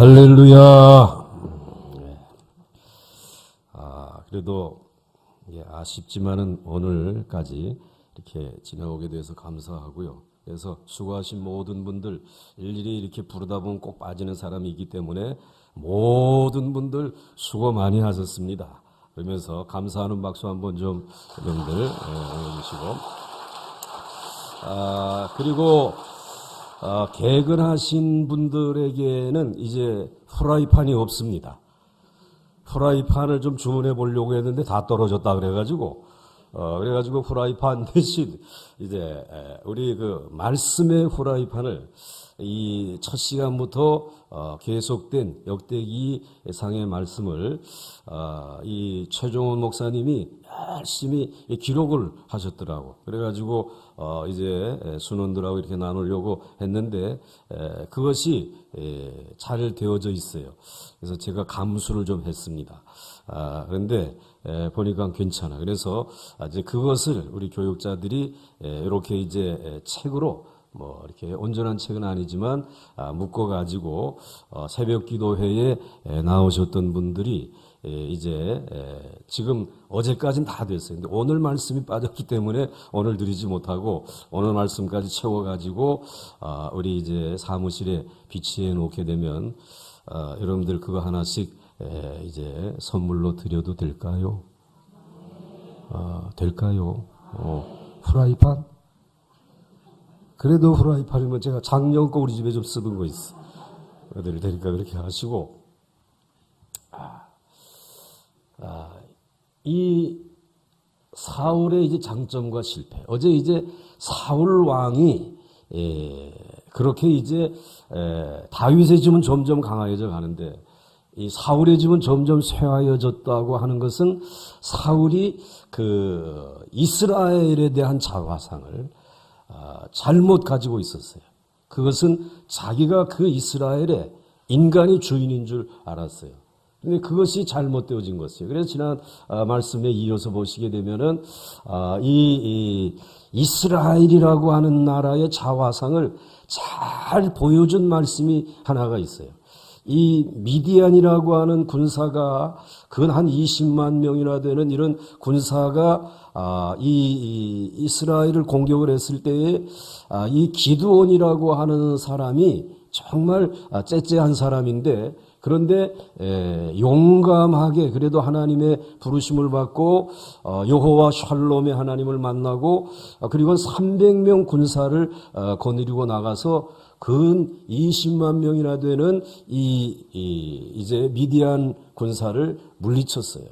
할렐루야. 그래도 아쉽지만은 오늘까지 이렇게 지나오게 돼서 감사하고요. 그래서 수고하신 모든 분들, 일일이 이렇게 부르다 보면 꼭 빠지는 사람이 있기 때문에 모든 분들 수고 많이 하셨습니다. 그러면서 감사하는 박수 한번 좀 여러분들 해주시고, 그리고 개근하신 분들에게는 이제 프라이팬이 없습니다. 프라이팬을 좀 주문해 보려고 했는데 다 떨어졌다 그래가지고 프라이팬 대신 이제 우리 그 말씀의 프라이팬을 이 첫 시간부터 계속된 역대기 상의 말씀을 이 최종원 목사님이 열심히 기록을 하셨더라고. 그래가지고 이제 순원들하고 이렇게 나누려고 했는데 그것이 잘 되어져 있어요. 그래서 제가 감수를 좀 했습니다. 그런데 보니까 괜찮아. 그래서 이제 그것을 우리 교육자들이 이렇게 이제 책으로 뭐 이렇게 온전한 책은 아니지만 묶어가지고 새벽 기도회에 나오셨던 분들이 이제 지금 어제까지는 다 됐어요. 근데 오늘 말씀이 빠졌기 때문에 오늘 드리지 못하고 오늘 말씀까지 채워가지고 우리 이제 사무실에 비치해 놓게 되면 여러분들 그거 하나씩 이제 선물로 드려도 될까요? 될까요? 프라이팬? 그래도 프라이팬이면 제가 작년 거 우리 집에 좀 쓰던 거 있어. 그들 되니까 그렇게 하시고, 이 사울의 이제 장점과 실패. 어제 이제 사울 왕이 그렇게 이제 다윗의 집은 점점 강하여져 가는데 이 사울의 집은 점점 쇠하여졌다고 하는 것은 사울이 그 이스라엘에 대한 자화상을 잘못 가지고 있었어요. 그것은 자기가 그 이스라엘의 인간이 주인인 줄 알았어요. 근데 그것이 잘못되어진 것이에요. 그래서 지난 말씀에 이어서 보시게 되면은 이 이스라엘이라고 하는 나라의 자화상을 잘 보여준 말씀이 하나가 있어요. 이 미디안이라고 하는 군사가 근 한 20만 명이나 되는 이런 군사가 이 이스라엘을 공격을 했을 때에 이 기드온이라고 하는 사람이 정말 째째한 사람인데 그런데 용감하게 그래도 하나님의 부르심을 받고 여호와 샬롬의 하나님을 만나고 그리고 300명 군사를 거느리고 나가서 근 20만 명이나 되는 이제 미디안 군사를 물리쳤어요.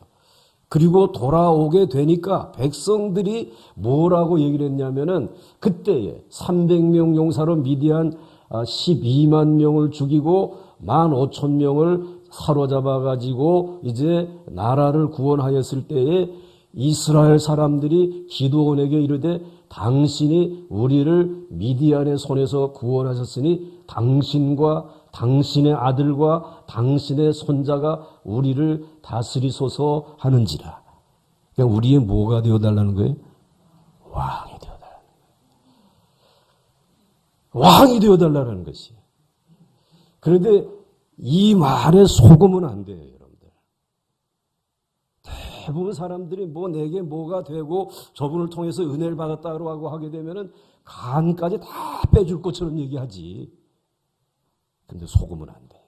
그리고 돌아오게 되니까 백성들이 뭐라고 얘기를 했냐면은 그때에 300명 용사로 미디안 12만 명을 죽이고 15,000명을 사로잡아 가지고 이제 나라를 구원하였을 때에 이스라엘 사람들이 기드온에게 이르되 당신이 우리를 미디안의 손에서 구원하셨으니 당신과 당신의 아들과 당신의 손자가 우리를 다스리소서 하는지라. 그러니까 우리의 뭐가 되어달라는 거예요? 왕이 되어달라는 거예요. 왕이 되어달라는 것이. 그런데 이 말에 속으면 안 돼요, 여러분들. 대부분 사람들이 뭐 내게 뭐가 되고 저분을 통해서 은혜를 받았다고 하고 하게 되면은 간까지 다 빼줄 것처럼 얘기하지. 근데 속으면 안 돼.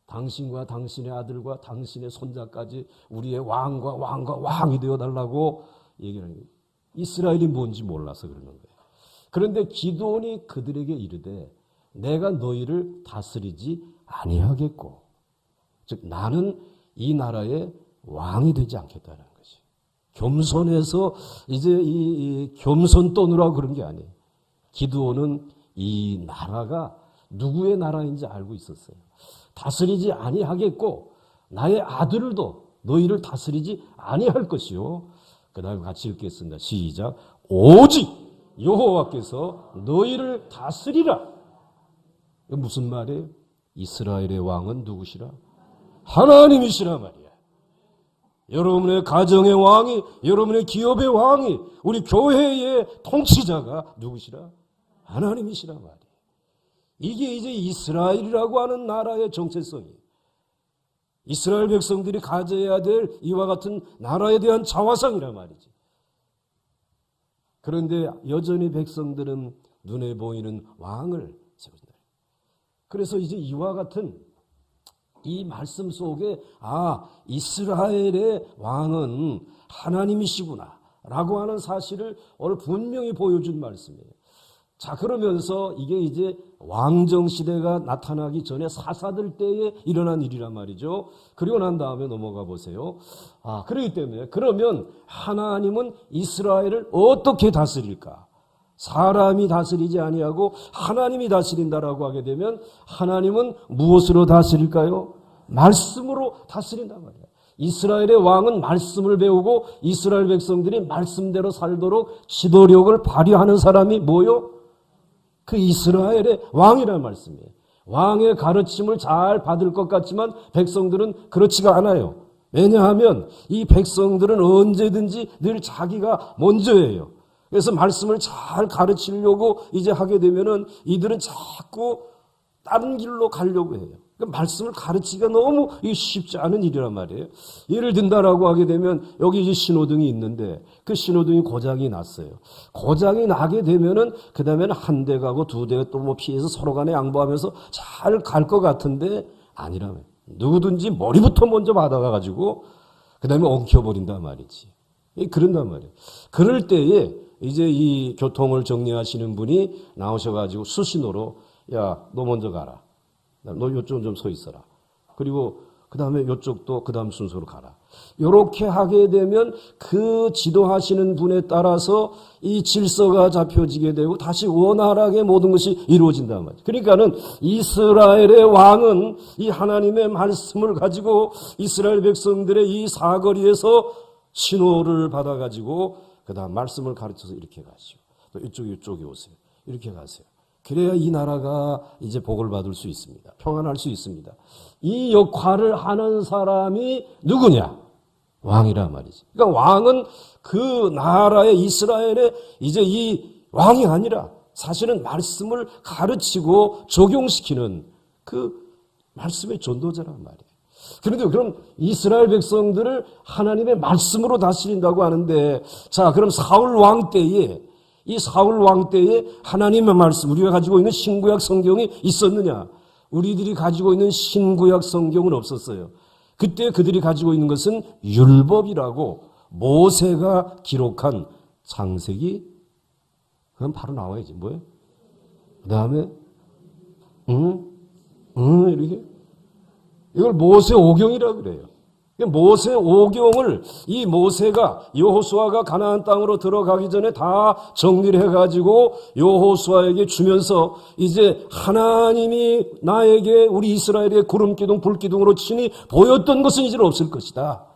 당신과 당신의 아들과 당신의 손자까지 우리의 왕과 왕이 되어달라고 얘기하는 거예요. 이스라엘이 뭔지 몰라서 그러는 거예요. 그런데 기드온이 그들에게 이르되 내가 너희를 다스리지 아니하겠고, 즉 나는 이 나라의 왕이 되지 않겠다는 것이. 겸손해서 이제 이 겸손 떠느라고 그런 게 아니에요. 기드온은 이 나라가 누구의 나라인지 알고 있었어요. 다스리지 아니하겠고 나의 아들도 너희를 다스리지 아니할 것이요. 그 다음에 같이 읽겠습니다. 시작. 오직 여호와께서 너희를 다스리라. 이거 무슨 말이에요? 이스라엘의 왕은 누구시라? 하나님이시라 말이야. 여러분의 가정의 왕이, 여러분의 기업의 왕이, 우리 교회의 통치자가 누구시라? 하나님이시라 말이야. 이게 이제 이스라엘이라고 하는 나라의 정체성이에요. 이스라엘 백성들이 가져야 될 이와 같은 나라에 대한 자화상이란 말이지. 그런데 여전히 백성들은 눈에 보이는 왕을 세우신다. 그래서 이제 이와 같은 이 말씀 속에 이스라엘의 왕은 하나님이시구나 라고 하는 사실을 오늘 분명히 보여준 말씀이에요. 자, 그러면서 이게 이제 왕정시대가 나타나기 전에 사사들 때에 일어난 일이란 말이죠. 그리고 난 다음에 넘어가 보세요. 그렇기 때문에 그러면 하나님은 이스라엘을 어떻게 다스릴까? 사람이 다스리지 아니하고 하나님이 다스린다라고 하게 되면 하나님은 무엇으로 다스릴까요? 말씀으로 다스린단 말이에요. 이스라엘의 왕은 말씀을 배우고 이스라엘 백성들이 말씀대로 살도록 지도력을 발휘하는 사람이 뭐요? 그 이스라엘의 왕이라는 말씀이에요. 왕의 가르침을 잘 받을 것 같지만 백성들은 그렇지가 않아요. 왜냐하면 이 백성들은 언제든지 늘 자기가 먼저예요. 그래서 말씀을 잘 가르치려고 이제 하게 되면은 이들은 자꾸 다른 길로 가려고 해요. 그러니까 말씀을 가르치기가 너무 쉽지 않은 일이란 말이에요. 예를 든다라고 하게 되면 여기 이제 신호등이 있는데 그 신호등이 고장이 났어요. 고장이 나게 되면은 그 다음에는 한 대 가고 두 대 또 뭐 피해서 서로 간에 양보하면서 잘 갈 것 같은데 아니라면 누구든지 머리부터 먼저 받아가가지고 그 다음에 엉켜버린단 말이지. 그런단 말이에요. 그럴 때에 이제 이 교통을 정리하시는 분이 나오셔가지고 수신호로 야, 너 먼저 가라. 너 이쪽 좀 서 있어라. 그리고 그 다음에 이쪽도 그 다음 순서로 가라. 이렇게 하게 되면 그 지도하시는 분에 따라서 이 질서가 잡혀지게 되고 다시 원활하게 모든 것이 이루어진단 말이에요. 그러니까는 이스라엘의 왕은 이 하나님의 말씀을 가지고 이스라엘 백성들의 이 사거리에서 신호를 받아가지고 그 다음 말씀을 가르쳐서 이렇게 가시오. 또 이쪽에 오세요. 이렇게 가세요. 그래야 이 나라가 이제 복을 받을 수 있습니다. 평안할 수 있습니다. 이 역할을 하는 사람이 누구냐? 왕이란 말이지. 그러니까 왕은 그 나라의 이스라엘의 이제 이 왕이 아니라 사실은 말씀을 가르치고 적용시키는 그 말씀의 전도자란 말이에요. 그런데 그럼 이스라엘 백성들을 하나님의 말씀으로 다스린다고 하는데 자, 그럼 사울 왕 때에 이 사울 왕 때에 하나님의 말씀, 우리가 가지고 있는 신구약 성경이 있었느냐? 우리들이 가지고 있는 신구약 성경은 없었어요. 그때 그들이 가지고 있는 것은 율법이라고 모세가 기록한 창세기, 그럼 바로 나와야지. 뭐예요? 그 다음에 이렇게 이걸 모세 오경이라고 그래요. 모세 오경을 이 모세가 여호수아가 가나안 땅으로 들어가기 전에 다 정리를 해가지고 여호수아에게 주면서 이제 하나님이 나에게 우리 이스라엘의 구름기둥 불기둥으로 친히 보였던 것은 이제 없을 것이다.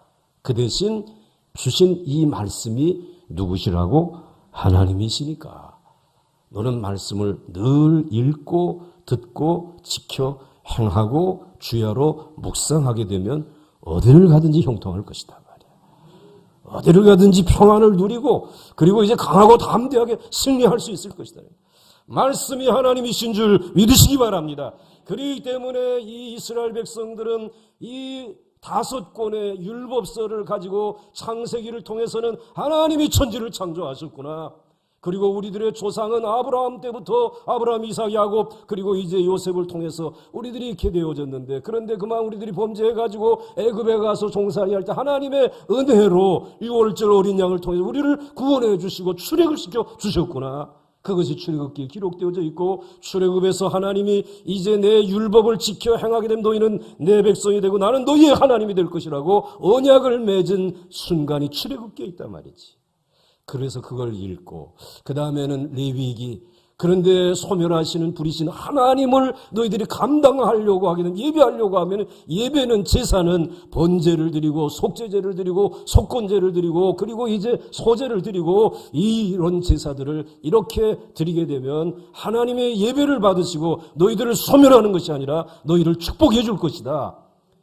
그 대신 주신 이 말씀이 누구시라고? 하나님이시니까 너는 말씀을 늘 읽고 듣고 지켜 행하고 주야로 묵상하게 되면 어디를 가든지 형통할 것이다 말이야. 어디를 가든지 평안을 누리고 그리고 이제 강하고 담대하게 승리할 수 있을 것이다. 말씀이 하나님이신 줄 믿으시기 바랍니다. 그렇기 때문에 이 이스라엘 백성들은 이 5권의 율법서를 가지고 창세기를 통해서는 하나님이 천지를 창조하셨구나. 그리고 우리들의 조상은 아브라함 때부터 아브라함, 이삭, 야곱 그리고 이제 요셉을 통해서 우리들이 이렇게 되어졌는데 그런데 그만 우리들이 범죄해가지고 애굽에 가서 종살이할 때 하나님의 은혜로 6월절 어린 양을 통해서 우리를 구원해 주시고 출애굽을 시켜 주셨구나. 그것이 출애굽기에 기록되어져 있고 출애굽에서 하나님이 이제 내 율법을 지켜 행하게 되면 너희는 내 백성이 되고 나는 너희의 하나님이 될 것이라고 언약을 맺은 순간이 출애굽기에 있단 말이지. 그래서 그걸 읽고 그 다음에는 레위기 그런데 소멸하시는 부리신 하나님을 너희들이 감당하려고 하게 되면 예배하려고 하면 예배는 제사는 번제를 드리고 속죄제를 드리고 속건제를 드리고 그리고 이제 소제를 드리고 이런 제사들을 이렇게 드리게 되면 하나님의 예배를 받으시고 너희들을 소멸하는 것이 아니라 너희를 축복해 줄 것이다.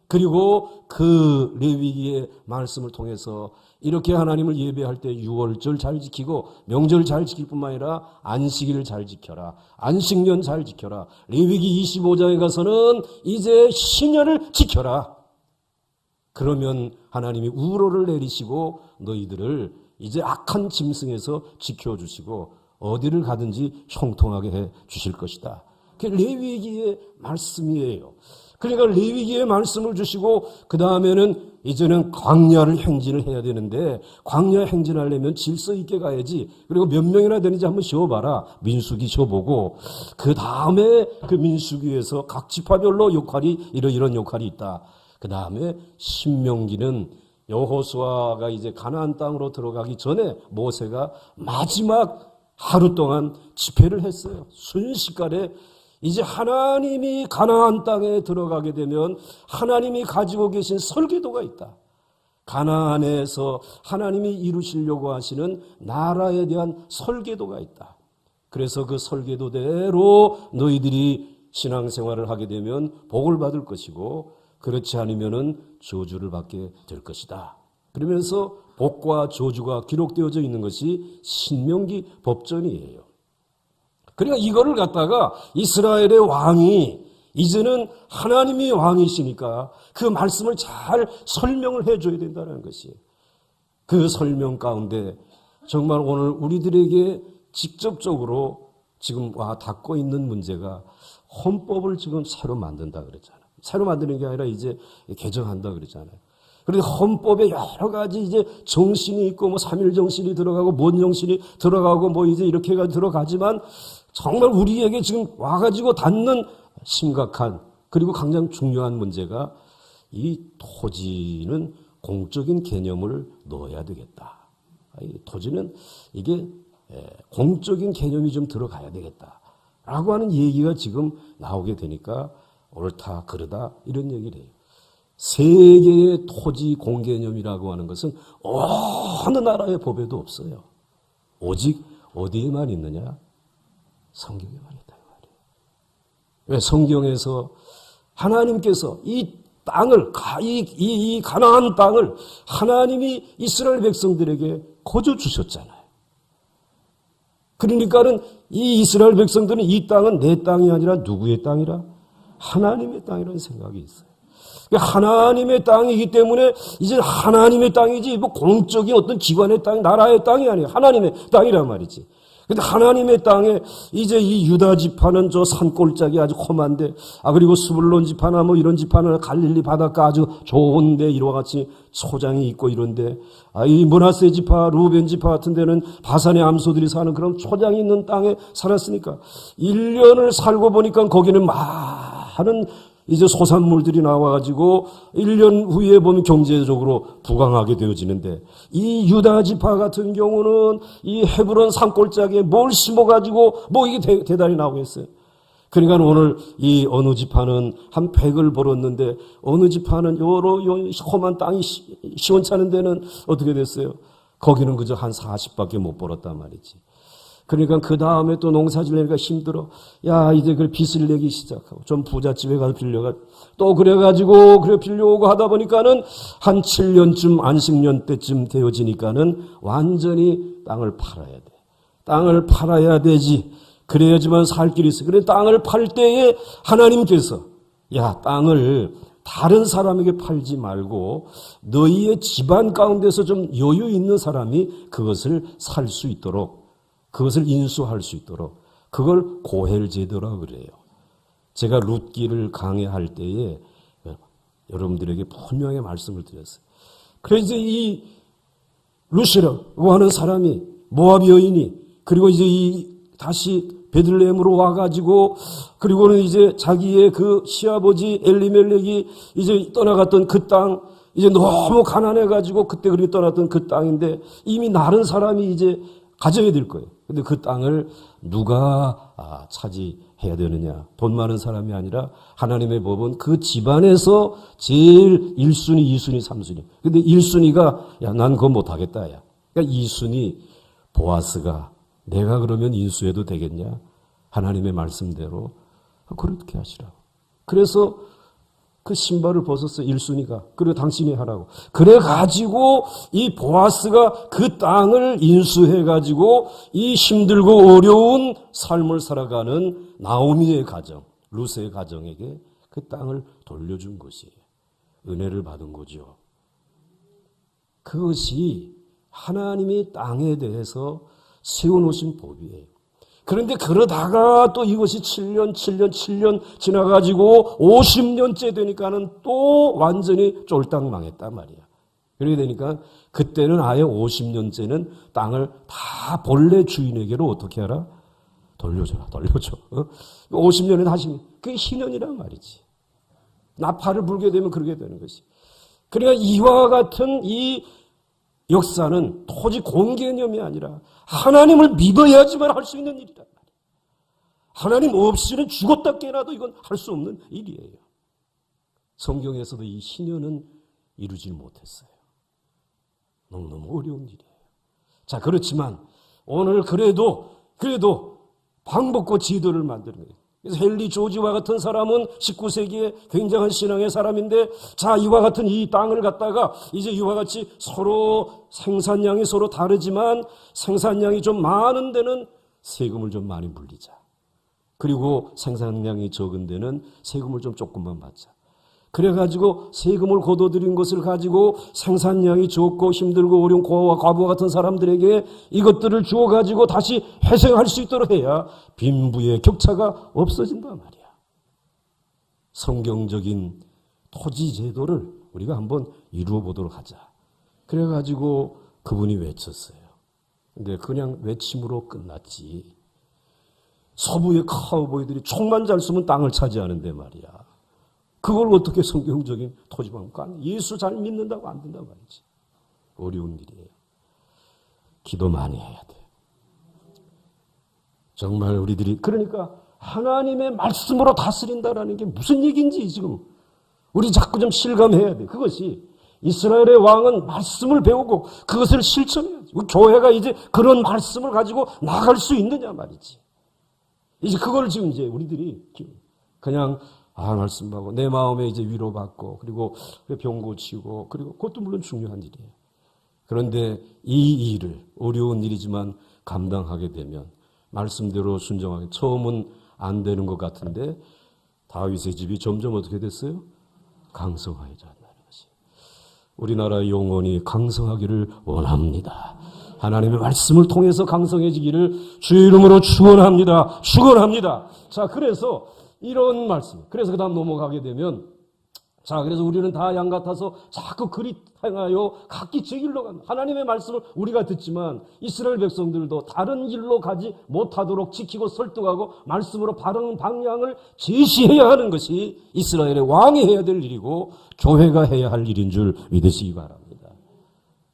그리고 그 레위기의 말씀을 통해서 이렇게 하나님을 예배할 때 유월절 잘 지키고 명절 잘 지킬 뿐만 아니라 안식일을 잘 지켜라. 안식년 잘 지켜라. 레위기 25장에 가서는 이제 신년을 지켜라. 그러면 하나님이 우로를 내리시고 너희들을 이제 악한 짐승에서 지켜주시고 어디를 가든지 형통하게 해 주실 것이다. 그게 레위기의 말씀이에요. 그러니까 레위기의 말씀을 주시고 그 다음에는 이제는 광야를 행진을 해야 되는데 광야 행진하려면 질서 있게 가야지. 그리고 몇 명이나 되는지 한번 쉬어봐라. 민수기 쉬어보고 그 다음에 그 민수기에서 각 지파별로 역할이 이런 역할이 있다. 그 다음에 신명기는 여호수아가 이제 가나안 땅으로 들어가기 전에 모세가 마지막 하루 동안 집회를 했어요. 순식간에 이제 하나님이 가나안 땅에 들어가게 되면 하나님이 가지고 계신 설계도가 있다. 가나안에서 하나님이 이루시려고 하시는 나라에 대한 설계도가 있다. 그래서 그 설계도대로 너희들이 신앙생활을 하게 되면 복을 받을 것이고 그렇지 않으면은 저주를 받게 될 것이다. 그러면서 복과 저주가 기록되어져 있는 것이 신명기 법전이에요. 그러니까 이거를 갖다가 이스라엘의 왕이 이제는 하나님이 왕이시니까 그 말씀을 잘 설명을 해줘야 된다는 것이에요. 그 설명 가운데 정말 오늘 우리들에게 직접적으로 지금 와 닿고 있는 문제가 헌법을 지금 새로 만든다 그랬잖아요. 새로 만드는 게 아니라 이제 개정한다 그랬잖아요. 그런데 헌법에 여러 가지 이제 정신이 있고 뭐 3일 정신이 들어가고 뭔 정신이 들어가고 뭐 이제 이렇게 들어가지만 정말 우리에게 지금 와가지고 닿는 심각한 그리고 가장 중요한 문제가 이 토지는 공적인 개념을 넣어야 되겠다. 이 토지는 이게 공적인 개념이 좀 들어가야 되겠다라고 하는 얘기가 지금 나오게 되니까 옳다 그르다 이런 얘기를 해요. 세계의 토지 공개념이라고 하는 것은 어느 나라의 법에도 없어요. 오직 어디에만 있느냐? 성경에만 있다 말이에요. 왜 성경에서 하나님께서 이 땅을 이 가나안 땅을 하나님이 이스라엘 백성들에게 거저 주셨잖아요. 그러니까는 이 이스라엘 백성들은 이 땅은 내 땅이 아니라 누구의 땅이라? 하나님의 땅이라는 생각이 있어요. 하나님의 땅이기 때문에 이제 하나님의 땅이지 뭐 공적인 어떤 기관의 땅, 나라의 땅이 아니에요. 하나님의 땅이란 말이지. 근데 하나님의 땅에 이제 이 유다 지파는 저 산골짜기 아주 험한데, 그리고 스불론 지파나 뭐 이런 지파는 갈릴리 바닷가 아주 좋은데 이와 같이 초장이 있고 이런데, 이 므낫세 지파, 루벤 지파 같은 데는 바산의 암소들이 사는 그런 초장이 있는 땅에 살았으니까 1년을 살고 보니까 거기는 많은 이제 소산물들이 나와가지고 1년 후에 보면 경제적으로 부강하게 되어지는데 이 유다 지파 같은 경우는 이 헤브론 산골짜기에 뭘 심어가지고 뭐 이게 대단히 나오고 있어요. 그러니까 오늘 이 어느 지파는 한 100을 벌었는데 어느 지파는 여러 험한 땅이 시원찮은 데는 어떻게 됐어요? 거기는 그저 한 40밖에 못 벌었단 말이지. 그러니까 그 다음에 또 농사 지으니까 힘들어. 야, 이제 그 빚을 내기 시작하고, 좀 부잣집에 가서 빌려가, 또 그래가지고, 그래 빌려오고 하다 보니까는 한 7년쯤, 안식년 때쯤 되어지니까는 완전히 땅을 팔아야 돼. 땅을 팔아야 되지. 그래야지만 살 길이 있어. 그래, 땅을 팔 때에 하나님께서, 야, 땅을 다른 사람에게 팔지 말고, 너희의 집안 가운데서 좀 여유 있는 사람이 그것을 살 수 있도록, 그것을 인수할 수 있도록 그걸 고헬제도라고 그래요. 제가 룻기를 강의할 때에 여러분들에게 분명히 말씀을 드렸어요. 그래서 이 룻이라고 하는 사람이 모압 여인이 그리고 이제 다시 베들레헴으로 와가지고 그리고는 이제 자기의 그 시아버지 엘리멜렉이 이제 떠나갔던 그 땅 이제 너무 가난해가지고 그때 그렇게 떠났던 그 땅인데 이미 나른 사람이 이제 가져야 될 거예요. 근데 그 땅을 누가 차지해야 되느냐? 돈 많은 사람이 아니라 하나님의 법은 그 집안에서 제일 1순위, 2순위, 3순위. 근데 1순위가 야, 난 그거 못하겠다. 야. 그러니까 2순위 보아스가 내가 그러면 인수해도 되겠냐? 하나님의 말씀대로 그렇게 하시라고. 그래서 그 신발을 벗었어, 1순위가. 그리고 당신이 하라고. 그래가지고 이 보아스가 그 땅을 인수해가지고 이 힘들고 어려운 삶을 살아가는 나오미의 가정, 루스의 가정에게 그 땅을 돌려준 것이에요. 은혜를 받은 거죠. 그것이 하나님이 땅에 대해서 세워놓으신 법이에요. 그런데 그러다가 또 이것이 7년 지나가지고 50년째 되니까는 또 완전히 쫄딱 망했단 말이야. 그렇게 되니까 그때는 아예 50년째는 땅을 다 본래 주인에게로 어떻게 하라? 돌려줘라. 50년에 하시면 그게 희년이란 말이지. 나팔을 불게 되면 그렇게 되는 것이. 그러니까 이와 같은 이 역사는 토지 공개념이 아니라 하나님을 믿어야지만 할 수 있는 일이란 말이에요. 하나님 없이는 죽었다 깨나도 이건 할 수 없는 일이에요. 성경에서도 이 희년은 이루질 못했어요. 너무너무 어려운 일이에요. 자, 그렇지만 오늘 그래도 방법과 지도를 만드는 거예요. 그래서 헨리 조지와 같은 사람은 19세기에 굉장한 신앙의 사람인데, 자, 이와 같은 이 땅을 갖다가 이제 이와 같이 서로 생산량이 서로 다르지만 생산량이 좀 많은 데는 세금을 좀 많이 물리자. 그리고 생산량이 적은 데는 세금을 좀 조금만 받자. 그래가지고 세금을 걷어들인 것을 가지고 생산량이 적고 힘들고 어려운 고아와 과부와 같은 사람들에게 이것들을 주어가지고 다시 회생할 수 있도록 해야 빈부의 격차가 없어진단 말이야. 성경적인 토지 제도를 우리가 한번 이루어 보도록 하자. 그래가지고 그분이 외쳤어요. 근데 그냥 외침으로 끝났지. 서부의 카우보이들이 총만 잘 쏘면 땅을 차지하는데 말이야. 그걸 어떻게 성경적인 토지방과 예수 잘 믿는다고 안 된다고 말이지. 어려운 일이에요. 기도 많이 해야 돼. 정말 우리들이 그러니까 하나님의 말씀으로 다스린다라는 게 무슨 얘기인지 지금 우리 자꾸 좀 실감해야 돼. 그것이 이스라엘의 왕은 말씀을 배우고 그것을 실천해야지. 교회가 이제 그런 말씀을 가지고 나갈 수 있느냐 말이지. 이제 그걸 지금 이제 우리들이 그냥 말씀하고 내 마음에 이제 위로받고 그리고 병 고치고 그리고 그것도 물론 중요한 일이에요. 그런데 이 일을 어려운 일이지만 감당하게 되면 말씀대로 순종하게 처음은 안 되는 것 같은데 다윗의 집이 점점 어떻게 됐어요? 강성해졌다는 것이. 우리나라의 영혼이 강성하기를 원합니다. 하나님의 말씀을 통해서 강성해지기를 주의 이름으로 축원합니다. 자, 그래서 이런 말씀. 그래서 그 다음 넘어가게 되면, 자, 그래서 우리는 다 양 같아서 자꾸 그리 행하여 각기 제 길로 간다. 하나님의 말씀을 우리가 듣지만 이스라엘 백성들도 다른 길로 가지 못하도록 지키고 설득하고 말씀으로 바른 방향을 제시해야 하는 것이 이스라엘의 왕이 해야 될 일이고 교회가 해야 할 일인 줄 믿으시기 바랍니다.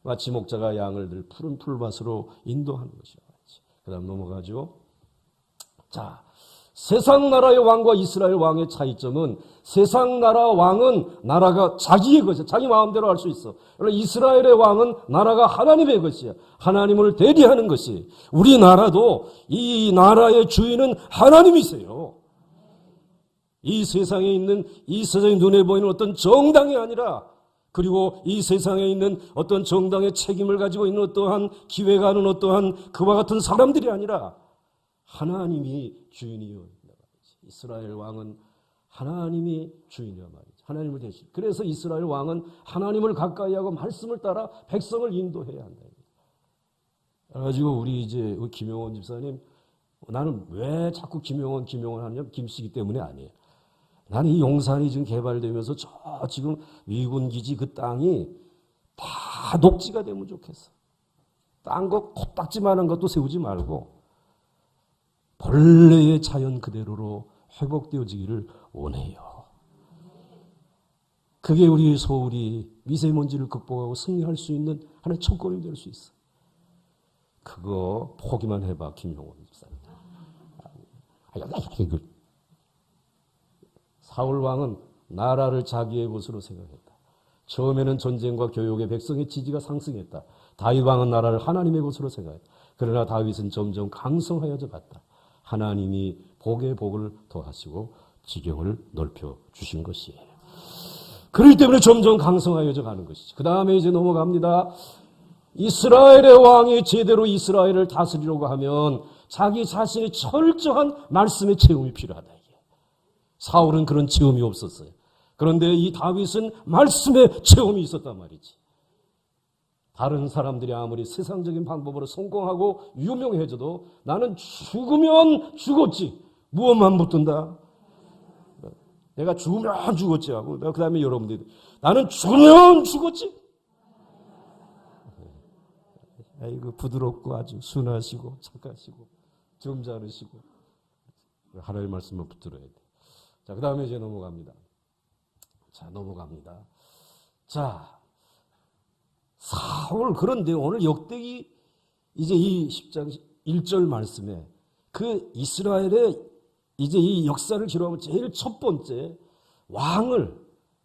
마치 목자가 양을 들 푸른 풀밭으로 인도하는 것이야. 그 다음 넘어가죠. 자, 세상 나라의 왕과 이스라엘 왕의 차이점은 세상 나라 왕은 나라가 자기의 것이야. 자기 마음대로 할 수 있어. 그러나 이스라엘의 왕은 나라가 하나님의 것이야. 하나님을 대리하는 것이. 우리나라도 이 나라의 주인은 하나님이세요. 이 세상에 있는 이 세상의 눈에 보이는 어떤 정당이 아니라 그리고 이 세상에 있는 어떤 정당의 책임을 가지고 있는 어떠한 기회가 하는 어떠한 그와 같은 사람들이 아니라 하나님이 주인이요. 이스라엘 왕은 하나님이 주인이야 말이죠. 하나님을 대신. 그래서 이스라엘 왕은 하나님을 가까이 하고 말씀을 따라 백성을 인도해야 한다. 그래가지고 우리 이제 김용원 집사님, 나는 왜 자꾸 김용원 하냐면 김씨기 때문에 아니에요. 나는 이 용산이 지금 개발되면서 저 지금 미군 기지 그 땅이 다 녹지가 되면 좋겠어. 딴 거 코딱지만한 것도 세우지 말고 본래의 자연 그대로로 회복되어지기를 원해요. 그게 우리 서울이 미세먼지를 극복하고 승리할 수 있는 하나의 첫걸음이 될 수 있어. 그거 포기만 해봐, 김용원 집사님. 사울 왕은 나라를 자기의 것으로 생각했다. 처음에는 전쟁과 교육에 백성의 지지가 상승했다. 다윗 왕은 나라를 하나님의 것으로 생각했다. 그러나 다윗은 점점 강성하여져 갔다. 하나님이 복의 복을 더하시고 지경을 넓혀 주신 것이에요. 그렇기 때문에 점점 강성하여져 가는 것이죠. 그 다음에 이제 넘어갑니다. 이스라엘의 왕이 제대로 이스라엘을 다스리려고 하면 자기 자신이 철저한 말씀의 체험이 필요하다. 이게. 사울은 그런 체험이 없었어요. 그런데 이 다윗은 말씀의 체험이 있었단 말이지. 다른 사람들이 아무리 세상적인 방법으로 성공하고 유명해져도 나는 죽으면 죽었지. 무엇만 붙든다? 내가 죽으면 죽었지 하고, 그 다음에 여러분들이 나는 죽으면 죽었지. 아이고, 부드럽고 아주 순하시고 착하시고 점잖으시고 하나님의 말씀만 붙들어야 돼. 자, 그 다음에 이제 넘어갑니다. 자, 사울. 그런데 오늘 역대기 이제 이 10장 1절 말씀에 그 이스라엘의 이제 이 역사를 기록하면 제일 첫 번째 왕을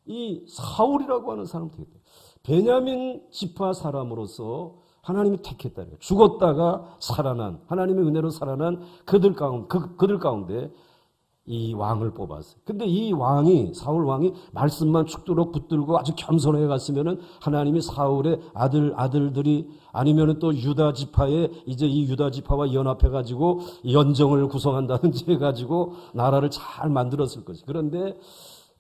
이 사울이라고 하는 사람이 되겠다. 베냐민 지파 사람으로서 하나님이 택했다. 죽었다가 살아난, 하나님의 은혜로 살아난 그들 가운데 이 왕을 뽑았어요. 근데 이 왕이, 사울 왕이 말씀만 축도록 붙들고 아주 겸손해 갔으면은 하나님이 사울의 아들들이 아니면은 또 유다 지파에 이제 이 유다 지파와 연합해 가지고 연정을 구성한다든지 해 가지고 나라를 잘 만들었을 것이. 그런데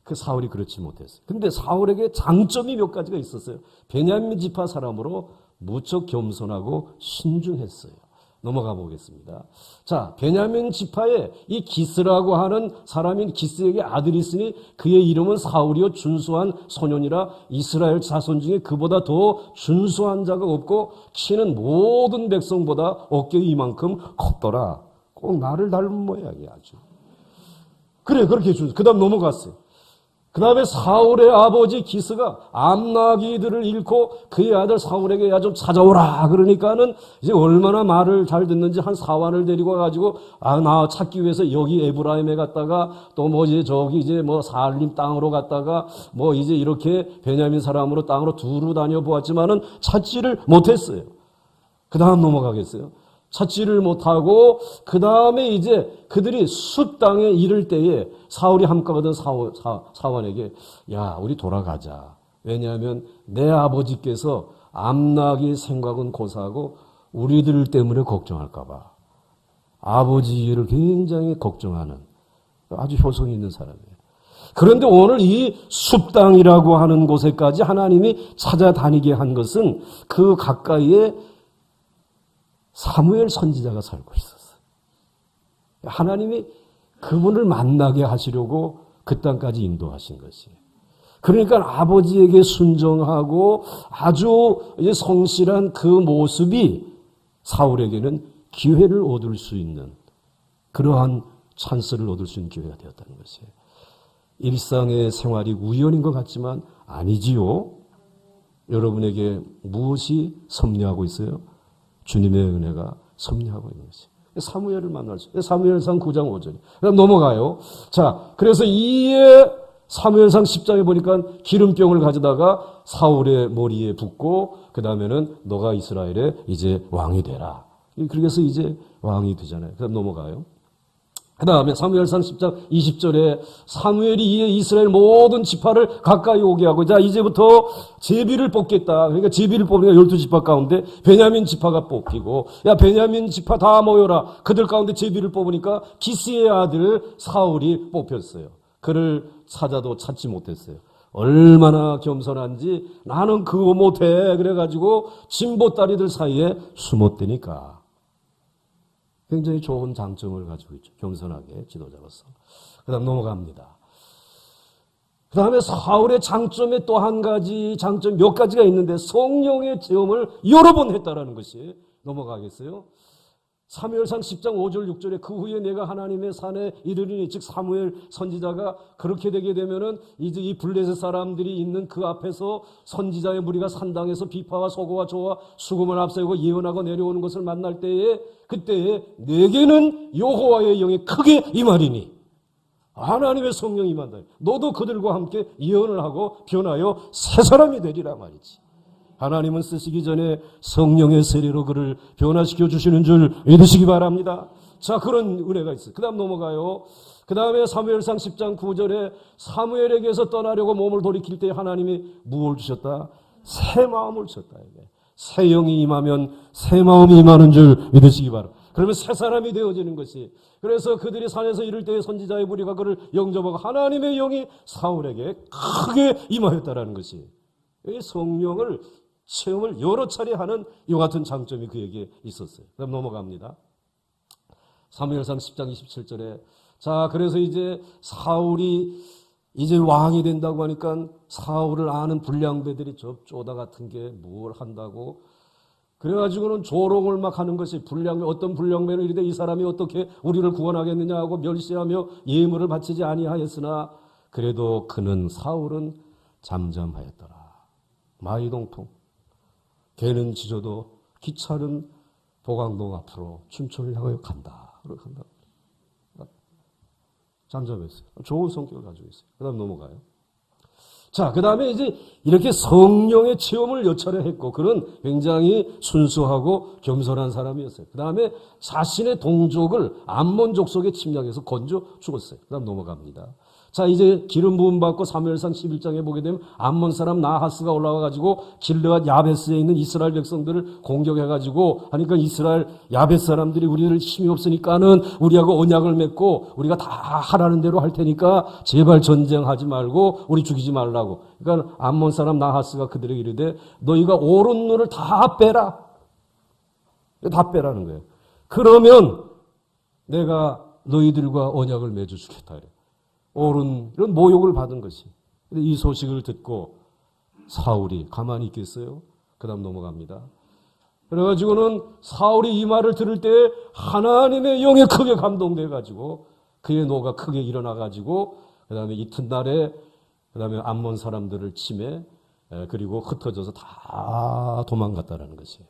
그 사울이 그렇지 못했어요. 근데 사울에게 장점이 몇 가지가 있었어요. 베냐민 지파 사람으로 무척 겸손하고 신중했어요. 넘어가 보겠습니다. 자, 베냐민 지파에 이 기스라고 하는 사람인 기스에게 아들이 있으니 그의 이름은 사울이요 준수한 소년이라 이스라엘 자손 중에 그보다 더 준수한 자가 없고 키는 모든 백성보다 어깨 이만큼 컸더라. 꼭 나를 닮은 모양이야 아주. 그래, 그렇게 준수. 그 다음 넘어갔어요. 그 다음에 사울의 아버지 기스가 암나기들을 잃고 그의 아들 사울에게 야 좀 찾아오라. 그러니까는 이제 얼마나 말을 잘 듣는지 한 사환을 데리고 와가지고 나 찾기 위해서 여기 에브라임에 갔다가 또 뭐 이제 저기 이제 뭐 살림 땅으로 갔다가 뭐 이제 이렇게 베냐민 사람으로 땅으로 두루 다녀 보았지만은 찾지를 못했어요. 그 다음 넘어가겠어요. 찾지를 못하고 그 다음에 이제 그들이 숲 땅에 이를 때에 사울이 함가거든 사환에게 야 우리 돌아가자. 왜냐하면 내 아버지께서 암나기의 생각은 고사하고 우리들 때문에 걱정할까 봐. 아버지를 굉장히 걱정하는 아주 효성이 있는 사람이에요. 그런데 오늘 이 숲 땅이라고 하는 곳에까지 하나님이 찾아다니게 한 것은 그 가까이에 사무엘 선지자가 살고 있었어요. 하나님이 그분을 만나게 하시려고 그 땅까지 인도하신 것이에요. 그러니까 아버지에게 순종하고 아주 성실한 그 모습이 사울에게는 기회를 얻을 수 있는 그러한 찬스를 얻을 수 있는 기회가 되었다는 것이에요. 일상의 생활이 우연인 것 같지만 아니지요. 여러분에게 무엇이 섭리하고 있어요? 주님의 은혜가 섭리하고 있는 것이에요. 사무엘을 만날 수 있어요. 사무엘상 9장 5절. 그럼 넘어가요. 자, 그래서 이에 사무엘상 10장에 보니까 기름병을 가져다가 사울의 머리에 붓고 그 다음에는 너가 이스라엘의 이제 왕이 되라. 그래서 이제 왕이 되잖아요. 그럼 넘어가요. 그 다음에 사무엘상 10장 20절에 사무엘이 이에 이스라엘 모든 지파를 가까이 오게 하고 자 이제부터 제비를 뽑겠다. 그러니까 제비를 뽑으니까 12지파 가운데 베냐민 지파가 뽑히고 야 베냐민 지파 다 모여라. 그들 가운데 제비를 뽑으니까 기스의 아들 사울이 뽑혔어요. 그를 찾아도 찾지 못했어요. 얼마나 겸손한지 나는 그거 못해. 그래가지고 진보다리들 사이에 숨었다니까. 굉장히 좋은 장점을 가지고 있죠. 겸손하게 지도자로서. 그 다음 넘어갑니다. 그 다음에 사울의 장점에 또 한 가지 장점 몇 가지가 있는데 성령의 체험을 여러 번 했다라는 것이 넘어가겠어요. 사무엘상 10장 5절 6절에 그 후에 내가 하나님의 산에 이르리니 즉 사무엘 선지자가 그렇게 되게 되면은 이제 이 블레셋 사람들이 있는 그 앞에서 선지자의 무리가 산당에서 비파와 소고와 조와 수금을 앞세우고 예언하고 내려오는 것을 만날 때에 그때에 내게는 여호와의 영이 크게 임하리니 하나님의 성령이 임한다. 너도 그들과 함께 예언을 하고 변하여 새 사람이 되리라 말이지. 하나님은 쓰시기 전에 성령의 세례로 그를 변화시켜 주시는 줄 믿으시기 바랍니다. 자, 그런 은혜가 있어요. 그 다음 넘어가요. 그 다음에 사무엘상 10장 9절에 사무엘에게서 떠나려고 몸을 돌이킬 때 하나님이 무엇을 주셨다? 새 마음을 주셨다. 새 영이 임하면 새 마음이 임하는 줄 믿으시기 바랍니다. 그러면 새 사람이 되어지는 것이. 그래서 그들이 산에서 이를 때에 선지자의 무리가 그를 영접하고 하나님의 영이 사울에게 크게 임하였다라는 것이. 이 성령을 체험을 여러 차례 하는 이와 같은 장점이 그에게 있었어요. 그럼 넘어갑니다. 사무엘상 10장 27절에 자, 그래서 이제 사울이 이제 왕이 된다고 하니까 사울을 아는 불량배들이 쪼다 같은 게 뭘 한다고 그래가지고는 조롱을 막 하는 것이 어떤 불량배는 이르되 이 사람이 어떻게 우리를 구원하겠느냐 하고 멸시하며 예물을 바치지 아니하였으나 그래도 그는 사울은 잠잠하였더라. 마이동풍 개는 짖어도 기차는 보강동 앞으로 춘천을 향하여 간다. 그렇게 간다. 잠잠했어요. 좋은 성격을 가지고 있어요. 그 다음 넘어가요. 자, 그 다음에 이제 이렇게 성령의 체험을 몇 차례 했고, 그는 굉장히 순수하고 겸손한 사람이었어요. 그 다음에 자신의 동족을 암몬 족속에 침략해서 건져 죽었어요. 그 다음 넘어갑니다. 자, 이제 기름 부음 받고 사무엘상 11장에 보게 되면 암몬 사람 나하스가 올라와가지고 길르앗 야베스에 있는 이스라엘 백성들을 공격해가지고 하니까 이스라엘 야베스 사람들이 우리를 힘이 없으니까는 우리하고 언약을 맺고 우리가 다 하라는 대로 할 테니까 제발 전쟁하지 말고 우리 죽이지 말라고. 그러니까 암몬 사람 나하스가 그들에게 이르되 너희가 오른 눈을 다 빼라. 다 빼라는 거예요. 그러면 내가 너희들과 언약을 맺어주겠다. 옳은 이런 모욕을 받은 것이. 이 소식을 듣고 사울이 가만히 있겠어요? 그 다음 넘어갑니다. 그래가지고는 사울이 이 말을 들을 때 하나님의 영에 크게 감동돼가지고 그의 노가 크게 일어나가지고 그 다음에 이튿날에 그 다음에 암몬 사람들을 침해 그리고 흩어져서 다 도망갔다라는 것이에요.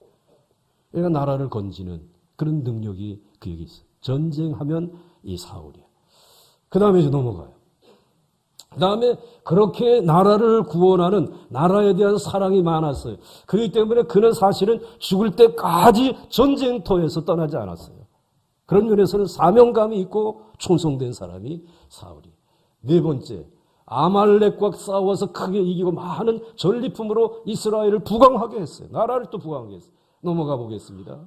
그러니까 나라를 건지는 그런 능력이 그에게 있어요. 전쟁하면 이 사울이에요. 그 다음에 이제 넘어가요. 그 다음에 그렇게 나라를 구원하는 나라에 대한 사랑이 많았어요. 그렇기 때문에 그는 사실은 죽을 때까지 전쟁터에서 떠나지 않았어요. 그런 면에서는 사명감이 있고 충성된 사람이 사울이. 네 번째, 아말렉과 싸워서 크게 이기고 많은 전리품으로 이스라엘을 부강하게 했어요. 나라를 또 부강하게 했어요. 넘어가 보겠습니다.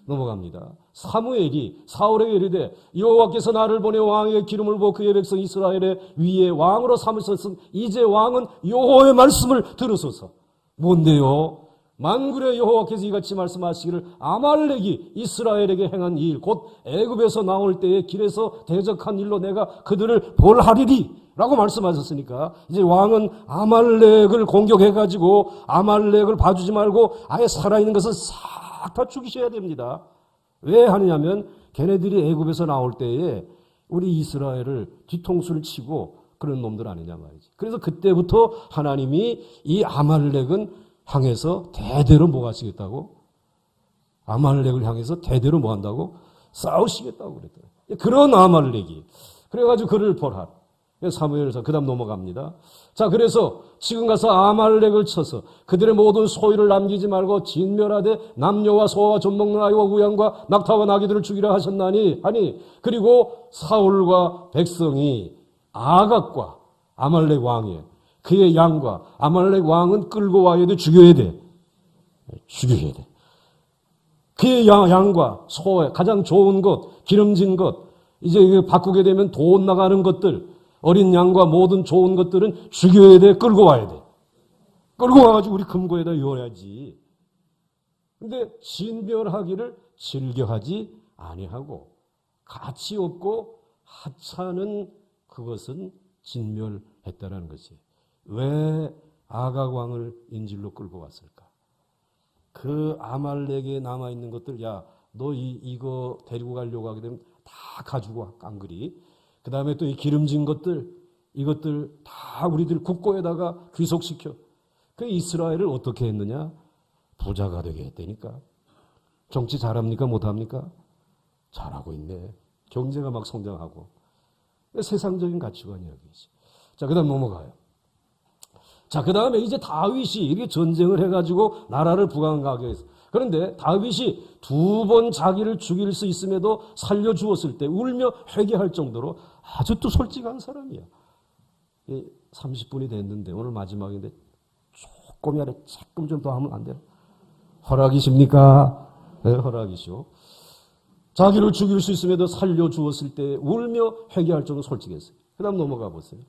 넘어갑니다. 사무엘이 사울에게 이르되 여호와께서 나를 보내 왕의 기름을 부어 그의 백성 이스라엘의 위에 왕으로 삼으셨음 이제 왕은 여호와의 말씀을 들으소서. 뭔데요? 만군의 여호와께서 이같이 말씀하시기를 아말렉이 이스라엘에게 행한 일 곧 애굽에서 나올 때에 길에서 대적한 일로 내가 그들을 벌하리리 라고 말씀하셨으니까 이제 왕은 아말렉을 공격해가지고 아말렉을 봐주지 말고 아예 살아있는 것은 싹 다 죽이셔야 됩니다. 왜 하느냐면 걔네들이 애굽에서 나올 때에 우리 이스라엘을 뒤통수를 치고 그런 놈들 아니냐 말이지. 그래서 그때부터 하나님이 이 아말렉은 향해서 대대로 뭐 하시겠다고? 아말렉을 향해서 대대로 뭐 한다고? 싸우시겠다고 그랬더라고요. 그런 아말렉이. 그래가지고 그를 벌하라. 사무엘서 그 다음 넘어갑니다. 자, 그래서 지금 가서 아말렉을 쳐서 그들의 모든 소유를 남기지 말고 진멸하되 남녀와 소와 젖먹는 아이와 우양과 낙타와 나귀들을 죽이라 하셨나니 하니 그리고 사울과 백성이 아각과 아말렉 왕이에요. 그의 양과 아말렉 왕은 끌고 와야 돼, 죽여야 돼. 죽여야 돼. 그의 양과 소에 가장 좋은 것, 기름진 것, 이제 바꾸게 되면 돈 나가는 것들, 어린 양과 모든 좋은 것들은 죽여야 돼, 끌고 와야 돼. 끌고 와가지고 우리 금고에다 넣어야지. 근데 진멸하기를 즐겨하지 아니하고 가치 없고 하찮은 그것은 진멸했다라는 것이. 왜 아각 왕을 인질로 끌고 왔을까? 그 아말렉에 남아있는 것들, 야, 너 이거 데리고 가려고 하게 되면 다 가지고 와, 깡그리. 그 다음에 또 이 기름진 것들, 이것들 다 우리들 국고에다가 귀속시켜. 그 이스라엘을 어떻게 했느냐? 부자가 되게 했다니까. 정치 잘합니까? 못합니까? 잘하고 있네. 경제가 막 성장하고. 세상적인 가치관이야. 자, 그 다음 넘어가요. 자, 그 다음에 이제 다윗이 이렇게 전쟁을 해가지고 나라를 부강하게 했어. 그런데 다윗이 2번 자기를 죽일 수 있음에도 살려주었을 때 울며 회개할 정도로 아주 또 솔직한 사람이야. 30분이 됐는데 오늘 마지막인데 조금이라도 조금 좀 더 하면 안 돼요? 허락이십니까? 네, 허락이시오. 자기를 죽일 수 있음에도 살려주었을 때 울며 회개할 정도로 솔직했어요. 그 다음 넘어가 보세요.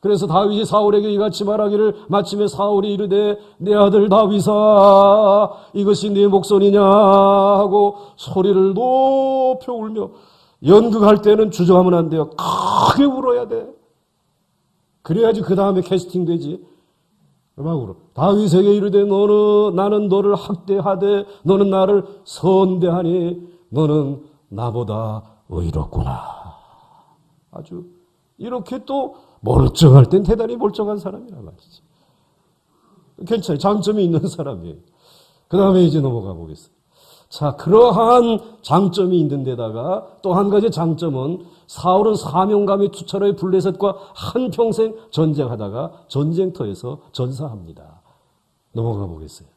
그래서 다윗이 사울에게 이같이 말하기를 마침에 사울이 이르되 내 아들 다윗아 이것이 네 목소리냐 하고 소리를 높여 울며 연극할 때는 주저하면 안 돼요. 크게 울어야 돼. 그래야지 그 다음에 캐스팅되지. 음악으로 다윗에게 이르되 나는 너를 학대하되 너는 나를 선대하니 너는 나보다 의롭구나. 아주 이렇게 또 멀쩡할 땐 대단히 멀쩡한 사람이란 말이지. 괜찮아요. 장점이 있는 사람이에요. 그 다음에 이제 넘어가 보겠습니다. 자, 그러한 장점이 있는 데다가 또 한 가지 장점은 사울은 사명감이 투철의 블레셋과 한평생 전쟁하다가 전쟁터에서 전사합니다. 넘어가 보겠어요.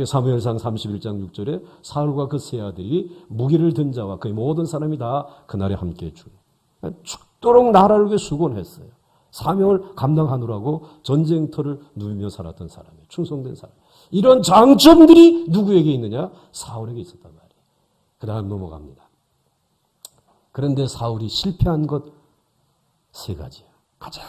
사무엘상 31장 6절에 사울과 그 세 아들이 무기를 든 자와 그의 모든 사람이 다 그날에 함께 죽도록 나라를 위해 수고했어요. 사명을 감당하느라고 전쟁터를 누비며 살았던 사람이에요. 충성된 사람. 이런 장점들이 누구에게 있느냐? 사울에게 있었단 말이에요. 그 다음 넘어갑니다. 그런데 사울이 실패한 것 세 가지예요. 가장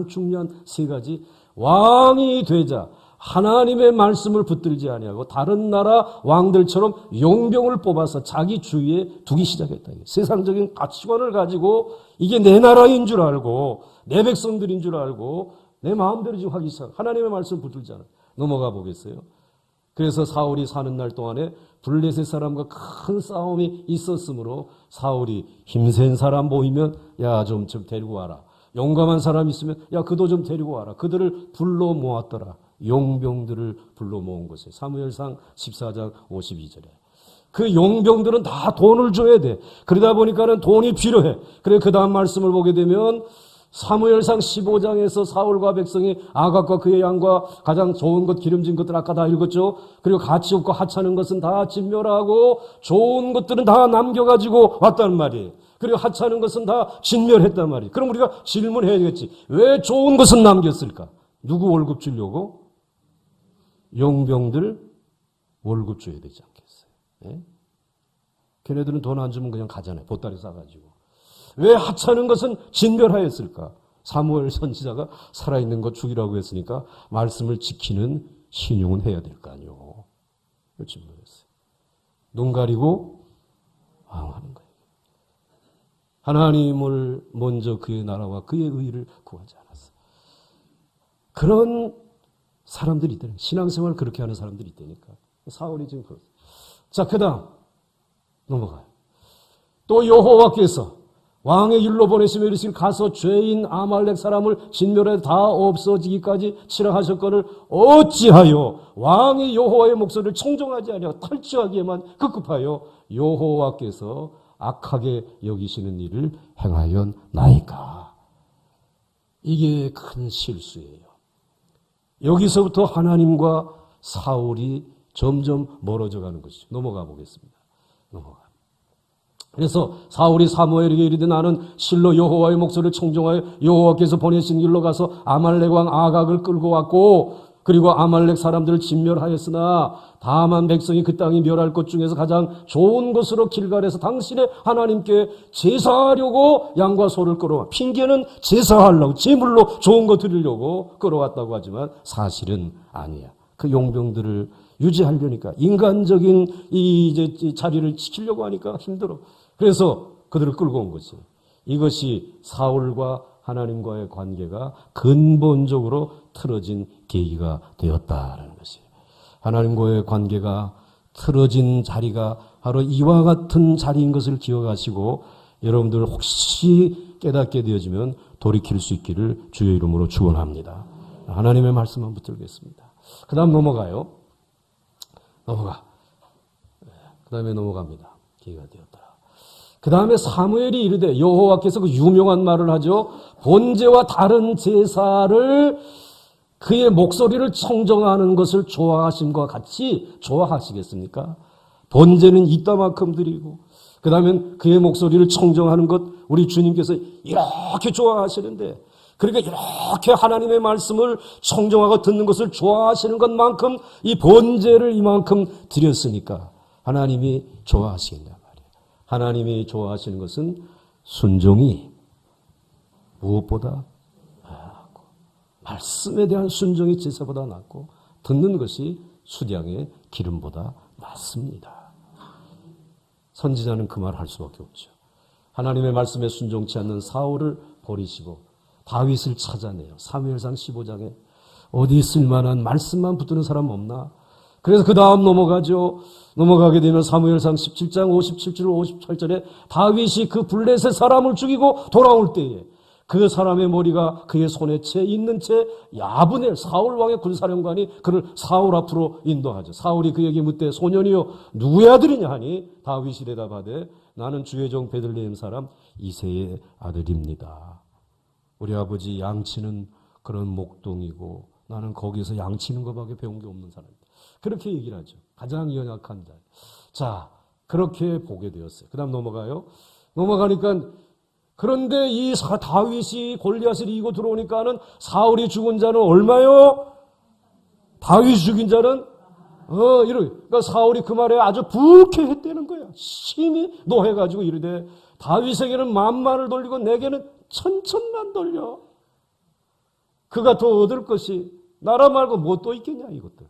중요한 세 가지. 왕이 되자 하나님의 말씀을 붙들지 아니하고 다른 나라 왕들처럼 용병을 뽑아서 자기 주위에 두기 시작했다. 세상적인 가치관을 가지고 이게 내 나라인 줄 알고 내 백성들인 줄 알고 내 마음대로 지금 하기 시작. 하나님의 말씀을 붙들지 않아요. 넘어가 보겠어요. 그래서 사울이 사는 날 동안에 블레셋 사람과 큰 싸움이 있었으므로 사울이 힘센 사람 보이면 야, 좀 데리고 와라. 용감한 사람 있으면 야, 그도 좀 데리고 와라. 그들을 불러 모았더라. 용병들을 불러 모은 것이에요. 사무엘상 14장 52절에. 그 용병들은 다 돈을 줘야 돼. 그러다 보니까는 돈이 필요해. 그래 그 다음 말씀을 보게 되면 사무엘상 15장에서 사울과 백성이 아각과 그의 양과 가장 좋은 것 기름진 것들 아까 다 읽었죠. 그리고 가치 없고 하찮은 것은 다 진멸하고 좋은 것들은 다 남겨가지고 왔단 말이에요. 그리고 하찮은 것은 다 진멸했단 말이에요. 그럼 우리가 질문해야겠지. 왜 좋은 것은 남겼을까? 누구 월급 주려고? 용병들 월급 줘야 되지 않겠어요? 예? 걔네들은 돈 안 주면 그냥 가잖아요. 보따리 싸가지고. 왜 하찮은 것은 진멸하였을까? 사무엘 선지자가 살아있는 것 죽이라고 했으니까 말씀을 지키는 신용은 해야 될 거 아니오. 질문했어요. 눈 가리고 왕하는 거예요. 하나님을 먼저 그의 나라와 그의 의를 구하지 않았어요. 그런 사람들이 있다니. 신앙생활을 그렇게 하는 사람들이 있다니까. 사울이 지금 그렇습니다. 자, 그 다음 넘어가요. 또 여호와께서 왕의 일로 보내시며 이르시길 가서 죄인 아말렉 사람을 진멸해 다 없어지기까지 치라 하셨거늘 어찌하여 왕이 여호와의 목소리를 청종하지 아니하고 탈취하기에만 급급하여 여호와께서 악하게 여기시는 일을 행하였나이까. 이게 큰 실수예요. 여기서부터 하나님과 사울이 점점 멀어져 가는 것이죠. 넘어가 보겠습니다. 넘어가. 그래서 사울이 사무엘에게 이르되 나는 실로 여호와의 목소리를 청종하여 여호와께서 보내신 길로 가서 아말렉 왕 아각을 끌고 왔고 그리고 아말렉 사람들을 진멸하였으나 다만 백성이 그 땅이 멸할 것 중에서 가장 좋은 것으로 길갈에서 당신의 하나님께 제사하려고 양과 소를 끌어와. 핑계는 제사하려고 제물로 좋은 거 드리려고 끌어왔다고 하지만 사실은 아니야. 그 용병들을 유지하려니까 인간적인 이제 자리를 지키려고 하니까 힘들어. 그래서 그들을 끌고 온 거지. 이것이 사울과 하나님과의 관계가 근본적으로 틀어진 계기가 되었다라는 것이에요. 하나님과의 관계가 틀어진 자리가 바로 이와 같은 자리인 것을 기억하시고 여러분들 혹시 깨닫게 되어지면 돌이킬 수 있기를 주의 이름으로 축원합니다. 하나님의 말씀만 붙들겠습니다. 그 다음 넘어가요. 넘어가. 그 다음에 넘어갑니다. 기회가 되었더라. 그 다음에 사무엘이 이르되 여호와께서 그 유명한 말을 하죠. 번제와 다른 제사를 그의 목소리를 청정하는 것을 좋아하심과 같이 좋아하시겠습니까? 번제는 이따만큼 드리고 그 다음에 그의 목소리를 청정하는 것 우리 주님께서 이렇게 좋아하시는데 그러니까 이렇게 하나님의 말씀을 청정하고 듣는 것을 좋아하시는 것만큼 이 번제를 이만큼 드렸으니까 하나님이 좋아하시겠냐 말이에요. 하나님이 좋아하시는 것은 순종이 무엇보다 낫고 말씀에 대한 순종이 제사보다 낫고 듣는 것이 수량의 기름보다 낫습니다. 선지자는 그 말 할 수밖에 없죠. 하나님의 말씀에 순종치 않는 사울을 버리시고 다윗을 찾아내요. 사무엘상 15장에 어디 쓸만한 말씀만 붙드는 사람 없나? 그래서 그 다음 넘어가죠. 넘어가게 되면 사무엘상 17장 57절 58절에 다윗이 그 블레셋 사람을 죽이고 돌아올 때에 그 사람의 머리가 그의 손에 있는 채 야브넬 사울 왕의 군사령관이 그를 사울 앞으로 인도하죠. 사울이 그에게 묻되 소년이여 누구의 아들이냐 하니 다윗이 대답하되 나는 주의 종 베들레헴 사람 이새의 아들입니다. 우리 아버지 양치는 그런 목동이고 나는 거기서 양치는 것밖에 배운 게 없는 사람입니다. 그렇게 얘기를 하죠. 가장 연약한 자. 자, 그렇게 보게 되었어요. 그 다음 넘어가요. 넘어가니까 그런데 이 다윗이 골리앗을 이기고 들어오니까는 사울이 죽은 자는 얼마요? 다윗이 죽인 자는 그러니까 사울이 그 말에 아주 불쾌했다는 거야. 심히 노해가지고 이르되 다윗에게는 만만을 돌리고 내게는 천천만 돌려. 그가 더 얻을 것이 나라 말고 뭐 또 있겠냐 이것들.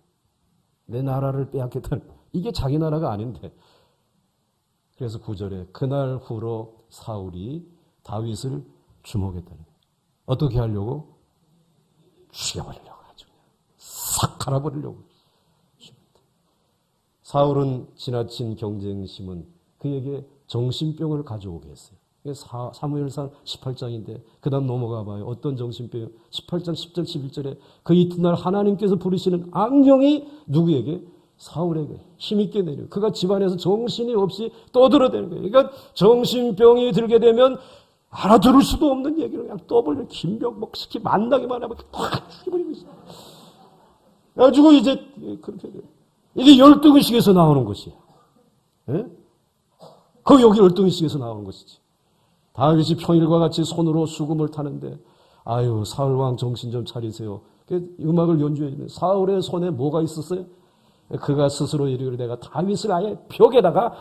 내 나라를 빼앗겠다는 이게 자기 나라가 아닌데. 그래서 9절에 그날 후로 사울이 다윗을 주목했다는 거예요. 어떻게 하려고? 죽여버리려고 하죠. 싹 갈아버리려고. 사울은 지나친 경쟁심은 그에게 정신병을 가져오게 했어요. 사무엘상 18장인데 그 다음 넘어가 봐요. 어떤 정신병? 18장 10절 11절에 그 이튿날 하나님께서 부르시는 악령이 누구에게? 사울에게 힘있게 내려. 그가 집안에서 정신이 없이 떠들어대는 거예요. 그러니까 정신병이 들게 되면 알아들을 수도 없는 얘기를 그냥 떠벌려 김병목 시키 만나기만 하면 탁 죽여버리고 있어요. 그래가지고 이제 그렇게 돼요. 이게 열등의식에서 나오는 것이에요. 예? 그 여기 열등의식에서 나오는 것이지. 다윗이 평일과 같이 손으로 수금을 타는데 아유 사울왕 정신 좀 차리세요. 음악을 연주해 주는 사울의 손에 뭐가 있었어요? 그가 스스로 이르기를 내가 다윗을 아예 벽에다가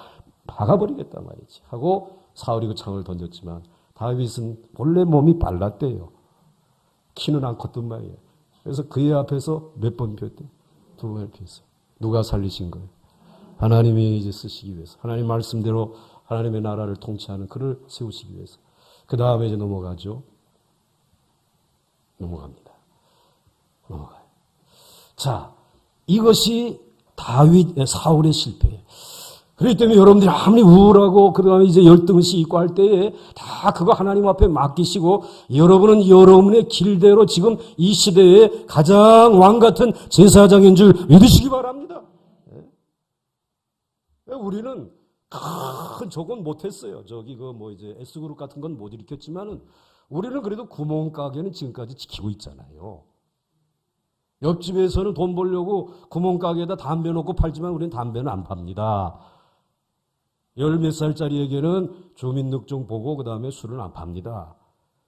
박아버리겠단 말이지 하고 사울이 그 창을 던졌지만 다윗은 본래 몸이 빨랐대요. 키는 안 컸단 말이에요. 그래서 그의 앞에서 몇 번 피웠대? 2번 피웠어요. 누가 살리신 거예요? 하나님이 이제 쓰시기 위해서 하나님 말씀대로 하나님의 나라를 통치하는 그를 세우시기 위해서. 그 다음에 이제 넘어가죠. 넘어갑니다. 넘어가요. 자, 이것이 사울의 실패예요. 그렇기 때문에 여러분들이 아무리 우울하고 그 다음에 이제 열등의식 있고 할 때에 다 그거 하나님 앞에 맡기시고 여러분은 여러분의 길대로 지금 이 시대에 가장 왕 같은 제사장인 줄 믿으시기 바랍니다. 우리는 큰 저건 못했어요. 저기 이제 S그룹 같은 건 못 일으켰지만은 우리는 그래도 구멍가게는 지금까지 지키고 있잖아요. 옆집에서는 돈 벌려고 구멍가게에다 담배 놓고 팔지만 우리는 담배는 안 팝니다. 10몇 살짜리에게는 주민등록 보고 그 다음에 술은 안 팝니다.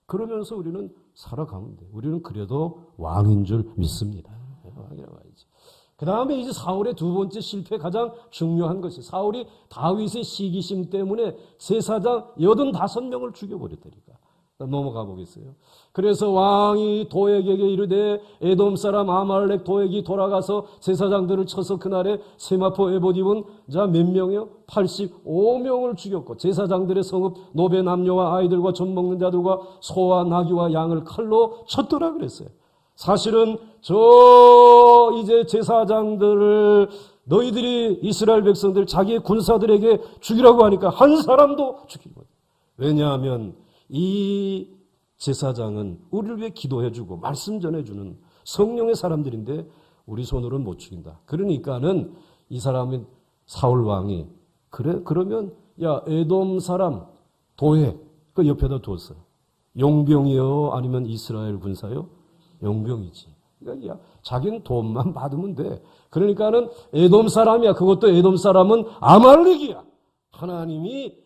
그러면서 우리는 살아가면 돼요. 우리는 그래도 왕인 줄 믿습니다. 왕이라고 하지. 그 다음에 이제 사울의 두 번째 실패 가장 중요한 것이 사울이 다윗의 시기심 때문에 제사장 85명을 죽여버렸다니까. 넘어가 보겠어요. 그래서 왕이 도액에게 이르되 에돔 사람 아말렉 도액이 돌아가서 제사장들을 쳐서 그날에 세마포 에봇 입은 자 몇 명이요? 85명을 죽였고 제사장들의 성읍 노베 남녀와 아이들과 젖 먹는 자들과 소와 나귀와 양을 칼로 쳤더라 그랬어요. 사실은 이제 제사장들을 너희들이 이스라엘 백성들 자기의 군사들에게 죽이라고 하니까 한 사람도 죽이지 못해. 왜냐하면 이 제사장은 우리를 위해 기도해주고 말씀 전해주는 성령의 사람들인데 우리 손으로는 못 죽인다. 그러니까는 이 사람은 사울 왕이 그러면 야 에돔 사람 도액 그 옆에다 두었어요. 용병이요 아니면 이스라엘 군사요? 용병이지. 그러니까 자기는 돈만 받으면 돼. 그러니까는 에돔 사람이야. 그것도 에돔 사람은 아말렉이야. 하나님이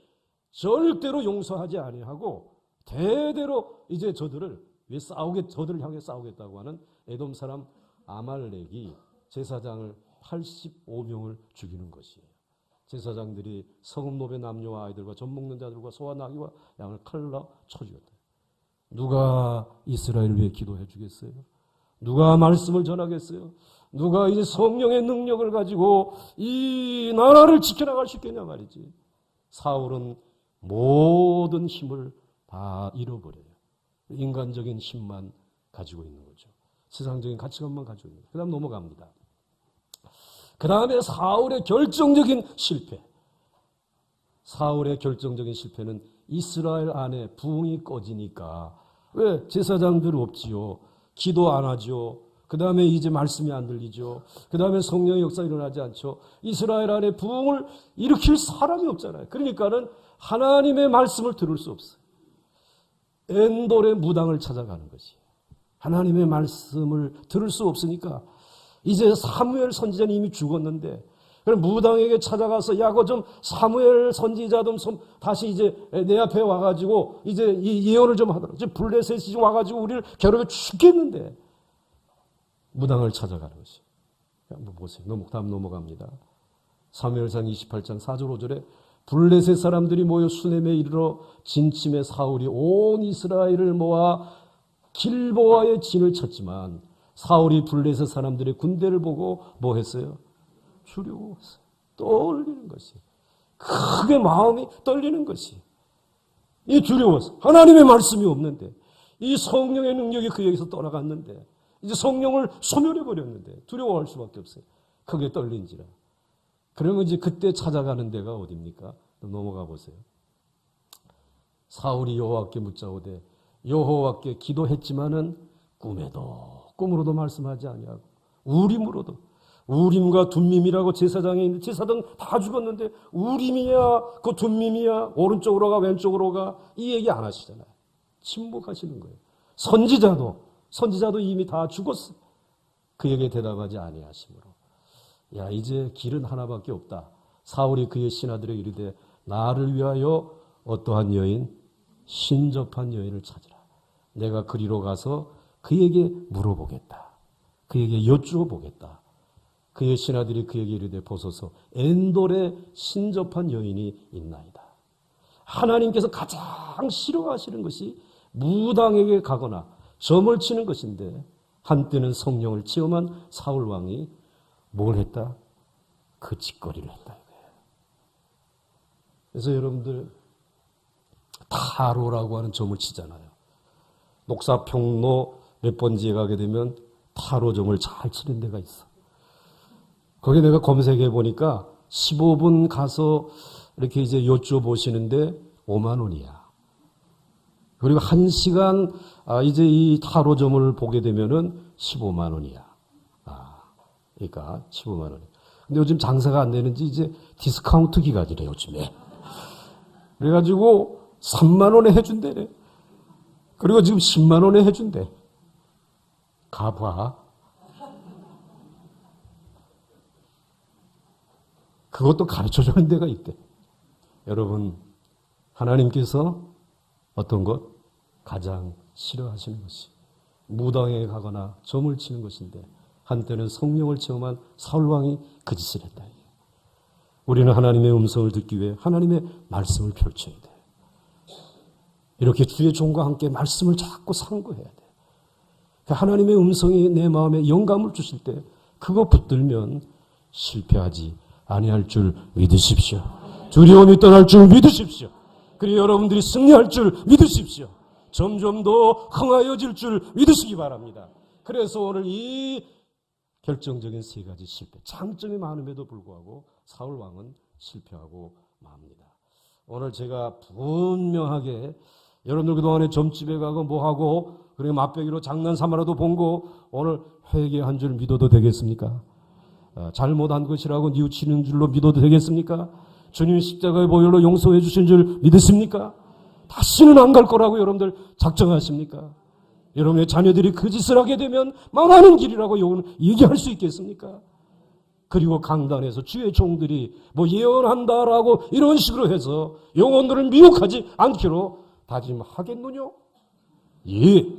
절대로 용서하지 아니하고 대대로 이제 저들을 향해 싸우겠다고 하는 에돔 사람 아말렉이 제사장을 85명을 죽이는 것이에요. 제사장들이 성읍노배 남녀와 아이들과 젖 먹는 자들과 소와 나귀와 양을 칼로 쳐 죽였다. 누가 이스라엘을 위해 기도해 주겠어요? 누가 말씀을 전하겠어요? 누가 이제 성령의 능력을 가지고 이 나라를 지켜나갈 수 있겠냐 말이지. 사울은 모든 힘을 다 잃어버려요. 인간적인 힘만 가지고 있는 거죠. 세상적인 가치관만 가지고 있는 거죠. 그 다음 넘어갑니다. 그 다음에 사울의 결정적인 실패. 사울의 결정적인 실패는 이스라엘 안에 부흥이 꺼지니까 왜 제사장들 없지요? 기도 안 하죠. 그 다음에 이제 말씀이 안 들리죠. 그 다음에 성령의 역사 일어나지 않죠. 이스라엘 안에 부흥을 일으킬 사람이 없잖아요. 그러니까는 하나님의 말씀을 들을 수 없어요. 엔돌의 무당을 찾아가는 것이에요. 하나님의 말씀을 들을 수 없으니까 이제 사무엘 선지자는 이미 죽었는데 그럼 무당에게 찾아가서 야, 그 좀 사무엘 선지자 좀 다시 이제 내 앞에 와가지고 이제 이 예언을 좀 하더라. 이제 블레셋이 와가지고 우리를 괴롭혀 죽겠는데 무당을 찾아가는 것이. 한번 보세요. 다음 넘어갑니다. 사무엘상 28장 4절 5절에 블레셋 사람들이 모여 수넴에 이르러 진침에 사울이 온 이스라엘을 모아 길보아의 진을 쳤지만 사울이 블레셋 사람들의 군대를 보고 뭐 했어요? 두려워서 떨리는 것이. 크게 마음이 떨리는 것이. 이 두려워서. 하나님의 말씀이 없는데 이 성령의 능력이 그에게서 떠나갔는데 이제 성령을 소멸해버렸는데 두려워할 수밖에 없어요. 크게 떨린지라. 그러면 이제 그때 찾아가는 데가 어디입니까? 넘어가 보세요. 사울이 여호와께 묻자오되 여호와께 기도했지만은 꿈으로도 말씀하지 아니하고 우림과 둠밈이라고 제사장에 있는데 제사장 다 죽었는데 우림이야 그 둠밈이야 오른쪽으로 가 왼쪽으로 가 이 얘기 안 하시잖아요. 침묵하시는 거예요. 선지자도 이미 다 죽었어. 그에게 대답하지 아니하시므로 야 이제 길은 하나밖에 없다. 사울이 그의 신하들에게 이르되 나를 위하여 어떠한 여인 신접한 여인을 찾으라. 내가 그리로 가서 그에게 물어보겠다. 그에게 여쭈어 보겠다. 그의 신하들이 그에게 이르되 보소서 엔돌에 신접한 여인이 있나이다. 하나님께서 가장 싫어하시는 것이 무당에게 가거나 점을 치는 것인데 한때는 성령을 체험한 사울 왕이 뭘 했다? 그 짓거리를 했다. 그래서 여러분들 타로라고 하는 점을 치잖아요. 녹사평로 몇 번지에 가게 되면 타로 점을 잘 치는 데가 있어. 거기 내가 검색해 보니까 15분 가서 이렇게 이제 여쭤보시는데 5만 원이야. 그리고 1시간 이제 이 타로 점을 보게 되면은 15만 원이야. 그러니까 15만 원. 근데 요즘 장사가 안 되는지 이제 디스카운트 기간이래 요즘에. 그래가지고 3만 원에 해준대래. 그리고 지금 10만 원에 해준대. 가봐. 그것도 가르쳐주는 데가 있대. 여러분, 하나님께서 어떤 것? 가장 싫어하시는 것이 무당에 가거나 점을 치는 것인데 한때는 성령을 체험한 사울왕이 그 짓을 했다. 우리는 하나님의 음성을 듣기 위해 하나님의 말씀을 펼쳐야 돼. 이렇게 주의 종과 함께 말씀을 자꾸 상고해야 돼. 하나님의 음성이 내 마음에 영감을 주실 때 그거 붙들면 실패하지 아니할 줄 믿으십시오. 두려움이 떠날 줄 믿으십시오. 그리고 여러분들이 승리할 줄 믿으십시오. 점점 더 흥하여질 줄 믿으시기 바랍니다. 그래서 오늘 이 결정적인 세 가지 실패, 장점이 많음에도 불구하고 사울 왕은 실패하고 맙니다. 오늘 제가 분명하게 여러분들 그동안에 점집에 가고 뭐하고 그리고 맛배기로 장난삼아라도 본 거 오늘 회개한 줄 믿어도 되겠습니까? 잘못한 것이라고 뉘우치는 줄로 믿어도 되겠습니까? 주님 십자가의 보혈로 용서해 주신 줄 믿으십니까? 다시는 안 갈 거라고 여러분들 작정하십니까? 여러분의 자녀들이 그 짓을 하게 되면 망하는 길이라고 얘기할 수 있겠습니까? 그리고 강단에서 주의 종들이 뭐 예언한다라고 이런 식으로 해서 영혼들을 미혹하지 않기로 다짐하겠느냐? 예.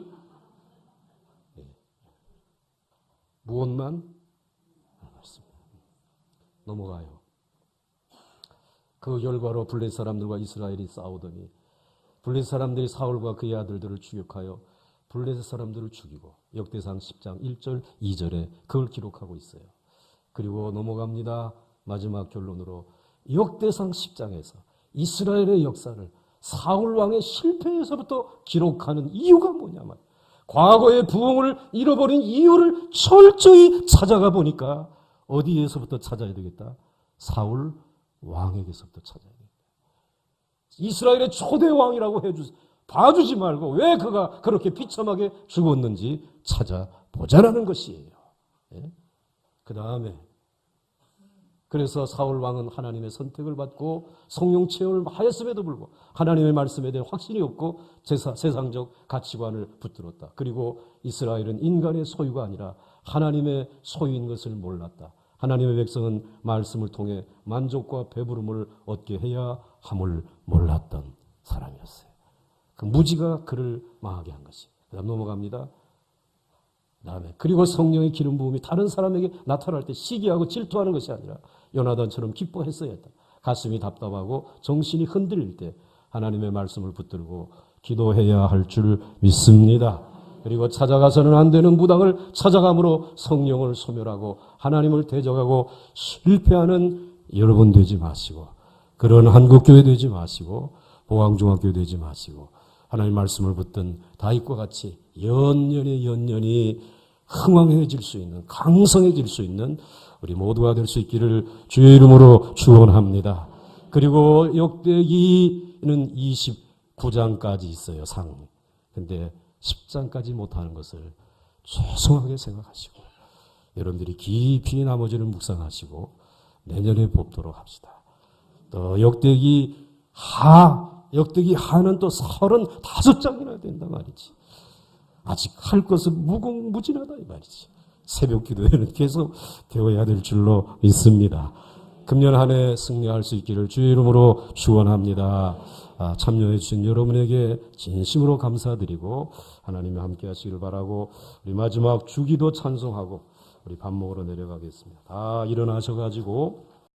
무엇만? 넘어가요. 그 결과로 블레셋 사람들과 이스라엘이 싸우더니 블레셋 사람들이 사울과 그의 아들들을 추격하여 블레셋 사람들을 죽이고 역대상 10장 1절 2절에 그걸 기록하고 있어요. 그리고 넘어갑니다. 마지막 결론으로 역대상 10장에서 이스라엘의 역사를 사울 왕의 실패에서부터 기록하는 이유가 뭐냐면 과거의 부흥을 잃어버린 이유를 철저히 찾아가 보니까 어디에서부터 찾아야 되겠다? 사울 왕에게서부터 찾아야 되겠다. 이스라엘의 초대 왕이라고 봐주지 말고 왜 그가 그렇게 비참하게 죽었는지 찾아보자라는 것이에요. 예? 그 다음에 그래서 사울 왕은 하나님의 선택을 받고 성령 체험을 하였음에도 불구하고 하나님의 말씀에 대한 확신이 없고 세상적 가치관을 붙들었다. 그리고 이스라엘은 인간의 소유가 아니라 하나님의 소유인 것을 몰랐다. 하나님의 백성은 말씀을 통해 만족과 배부름을 얻게 해야 함을 몰랐던 사람이었어요. 그 무지가 그를 망하게 한 것이. 그 다음 넘어갑니다. 다음에 그리고 성령의 기름 부음이 다른 사람에게 나타날 때 시기하고 질투하는 것이 아니라 요나단처럼 기뻐했어야 했다. 가슴이 답답하고 정신이 흔들릴 때 하나님의 말씀을 붙들고 기도해야 할 줄 믿습니다. 그리고 찾아가서는 안 되는 무당을 찾아감으로 성령을 소멸하고 하나님을 대적하고 실패하는 여러분 되지 마시고 그런 한국교회 되지 마시고 보항중학교 되지 마시고 하나님 말씀을 붙든 다윗과 같이 연년이 흥왕해질 수 있는 강성해질 수 있는 우리 모두가 될 수 있기를 주의 이름으로 축원합니다. 그리고 역대기는 29장까지 있어요. 상. 근데 10장까지 못하는 것을 죄송하게 생각하시고 여러분들이 깊이 나머지를 묵상하시고 내년에 뽑도록 합시다. 또 역대기 하는 또 35장이나 된다 말이지. 아직 할 것은 무궁무진하다 이 말이지. 새벽 기도회는 계속 되어야 될 줄로 믿습니다. 금년 한 해 승리할 수 있기를 주의 이름으로 축원합니다. 참여해 주신 여러분에게 진심으로 감사드리고 하나님과 함께 하시기를 바라고 우리 마지막 주기도 찬송하고 우리 밥 먹으러 내려가겠습니다. 다 일어나셔가지고